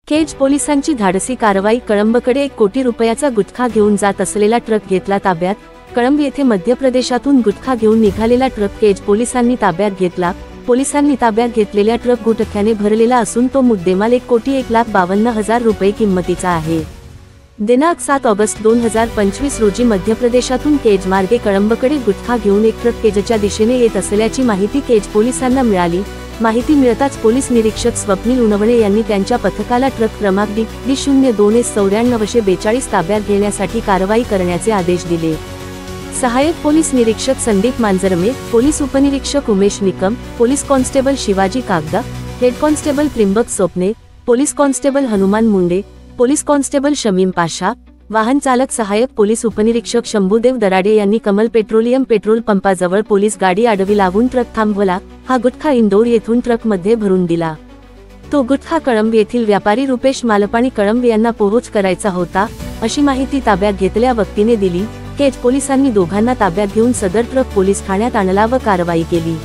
केज पोलिसांची धाडसी कारवाई। कळंबकडे 1 कोटी रुपयाचा गुटखा घेऊन जात असलेला ट्रक घेतला ताब्यात। कळंब येथे मध्य प्रदेशातून गुटखा घेऊन निघालेला ट्रक केज पोलिसांनी ताब्यात घेतला। पोलिसांनी ताब्यात घेतलेल्या ट्रक गुटख्याने भरलेला असून तो मुद्देमाल 1,52,000 रुपये किंमतीचा आहे। दिनांक 7 ऑगस्ट 2025 रोजी मध्य प्रदेशातून केज मार्गे कळंबकडे गुटखा घेऊन एक ट्रक केजच्या दिशेने येत असल्याची माहिती केज पोलिसांना मिळाली। माहिती मिळताच पोलीस निरीक्षक स्वप्नील उनवणे यांनी त्यांच्या पथकाला ट्रक क्रमांक D09442 ताब्यात घेण्यासाठी कारवाई करण्याचे आदेश दिले। सहाय्यक पोलीस निरीक्षक संदीप मांजरमे, पोलीस उपनिरीक्षक Umesh Nikam, police constable Shivaji Kagda, head constable Trimbak Sopne, police constable Hanuman Munde, police constable Shamim Pasha, वाहन चालक सहाय्यक पोलीस उपनिरीक्षक शंभूदेव दराडे यांनी कमल पेट्रोलियम पेट्रोल पंपाजवळ पोलीस गाडी आडवी लावून ट्रक थांबवला। हा गुटखा इंदौर येथून ट्रकमध्ये भरून दिला। तो गुटखा कळंब येथील व्यापारी रुपेश मालपाणी कळंब यांना पोहोच करायचा होता, अशी माहिती ताब्यात घेतलेल्या व्यक्तीने दिली। केज पोलिसांनी दोघांना ताब्यात घेऊन सदर ट्रक पोलीस ठाण्यात आणला व कारवाई केली।